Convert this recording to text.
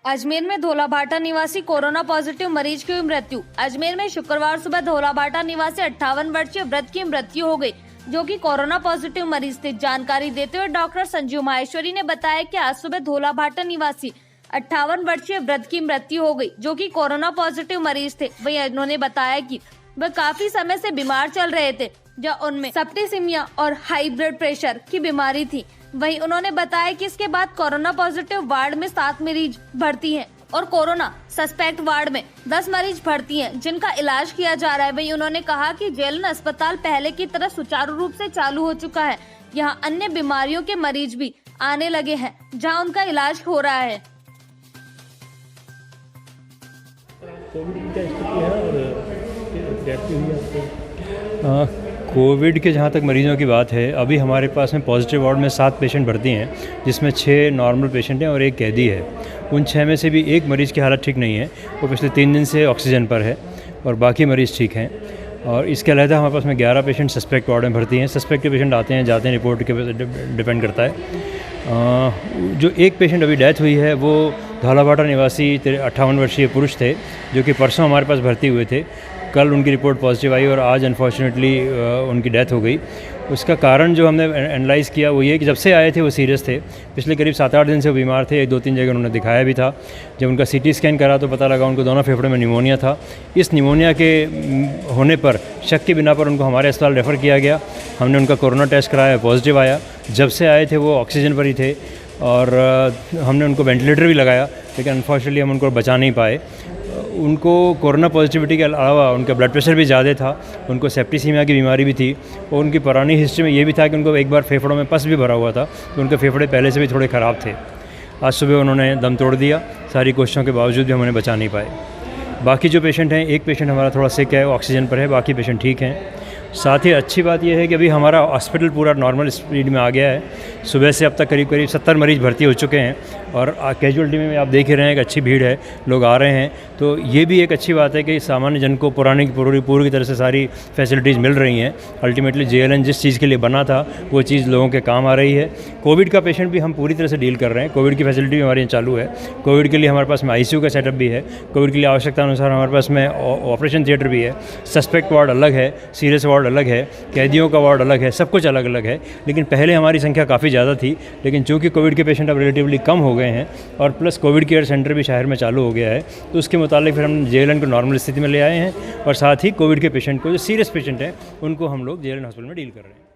अजमेर में धोलाभाटा निवासी corona positive मरीज की हुई मृत्यु। अजमेर में शुक्रवार सुबह धोलाभाटा निवासी 58 वर्षीय वृद्ध की मृत्यु हो गई, जो कि कोरोना पॉजिटिव मरीज थे। जानकारी देते हुए डॉक्टर संजीव माहेश्वरी ने बताया कि आज सुबह धोलाभाटा निवासी 58 वर्षीय वृद्ध की मृत्यु हो गई, जो कि कोरोना पॉजिटिव मरीज थे। वहीं उन्होंने बताया कि वह काफी समय से बीमार चल रहे थे, जब उनमें सेप्टिसिमिया और हाई ब्लड प्रेशर की बीमारी थी। वहीं उन्होंने बताया कि इसके बाद कोरोना पॉजिटिव वार्ड में 7 मरीज भर्ती हैं और कोरोना सस्पेक्ट वार्ड में 10 मरीज भर्ती हैं, जिनका इलाज किया जा रहा है। वहीं उन्होंने कहा कि जेएलएन अस्पताल पहले की तरह सुचारू रूप से चालू हो चुका है। यहां अन्य बीमारियों के मरीज भी आने लगे हैं, जहां उनका इलाज हो रहा है। कोविड की क्या स्थिति है और डेथ हुई आपको? कोविड के जहाँ तक मरीजों की बात है, अभी हमारे पास में पॉजिटिव वार्ड में 7 पेशेंट भर्ती हैं, जिसमें 6 नॉर्मल पेशेंट हैं और 1 कैदी है। उन 6 में से भी 1 मरीज़ की हालत ठीक नहीं है, वो पिछले 3 दिन से ऑक्सीजन पर है और बाकी मरीज़ ठीक हैं। और इसके अलावा हमारे पास में 11 पेशेंट सस्पेक्ट वार्ड में भर्ती हैं। सस्पेक्ट के पेशेंट आते हैं जाते हैं, रिपोर्ट के डिपेंड करता है। जो 1 पेशेंट अभी डेथ हुई है वो धौलाभाटा निवासी 58 वर्षीय पुरुष थे, जो कि परसों हमारे पास भर्ती हुए थे। कल उनकी रिपोर्ट पॉजिटिव आई और आज अनफॉर्चुनेटली उनकी डेथ हो गई। उसका कारण जो हमने एनालाइज़ किया वो ये कि जब से आए थे वो सीरियस थे, पिछले करीब 7-8 दिन से वो बीमार थे। 1-2-3 जगह उन्होंने दिखाया भी था। जब उनका सीटी स्कैन करा तो पता लगा उनको दोनों फेफड़े में निमोनिया था। इस निमोनिया के होने पर शक के बिना पर उनको हमारे अस्पताल रेफ़र किया गया। हमने उनका कोरोना टेस्ट कराया, पॉजिटिव आया। जब से आए थे वो ऑक्सीजन पर ही थे और हमने उनको वेंटिलेटर भी लगाया, लेकिन अनफॉर्चुनेटली हम उनको बचा नहीं पाए। उनको कोरोना पॉजिटिविटी के अलावा उनका ब्लड प्रेशर भी ज़्यादा था, उनको सेप्टिसिमिया की बीमारी भी थी और उनकी पुरानी हिस्ट्री में ये भी था कि उनको एक बार फेफड़ों में पस भी भरा हुआ था, तो उनके फेफड़े पहले से भी थोड़े ख़राब थे। आज सुबह उन्होंने दम तोड़ दिया। सारी कोशिशों के बावजूद भी हम उन्हें बचा नहीं पाए। बाकी जो पेशेंट हैं, 1 पेशेंट हमारा थोड़ा सिक है, ऑक्सीजन पर है, बाकी पेशेंट ठीक हैं। साथ ही अच्छी बात यह है कि अभी हमारा हॉस्पिटल पूरा नॉर्मल स्पीड में आ गया है। सुबह से अब तक करीब 70 मरीज़ भर्ती हो चुके हैं और कैजुअल्टी में आप देख ही रहे हैं कि अच्छी भीड़ है, लोग आ रहे हैं। तो ये भी एक अच्छी बात है कि सामान्य जन को पुरानी की पूरी तरह से सारी फैसिलिटीज़ मिल रही हैं। अल्टीमेटली जेएलएन जिस चीज़ के लिए बना था वो चीज़ लोगों के काम आ रही है। कोविड का पेशेंट भी हम पूरी तरह से डील कर रहे हैं। कोविड की फैसिलिटी भी हमारे यहाँ चालू है। कोविड के लिए हमारे पास में आईसीयू का सेटअप भी है। कोविड के लिए आवश्यकता अनुसार हमारे पास में ऑपरेशन थिएटर भी है। सस्पेक्ट वार्ड अलग है, सीरियस वार्ड अलग है, कैदियों का वार्ड अलग है, सब कुछ अलग अलग है। लेकिन पहले हमारी संख्या काफ़ी ज़्यादा थी, लेकिन चूँकि कोविड के पेशेंट अब रिलेटिवली कम हो गए हैं और प्लस कोविड केयर सेंटर भी शहर में चालू हो गया है, तो उसके मुताबिक फिर हम जेएलएन को नॉर्मल स्थिति में ले आए हैं और साथ ही कोविड के पेशेंट को, जो सीरियस पेशेंट हैं, उनको हम लोग जेएलएन हॉस्पिटल में डील कर रहे हैं।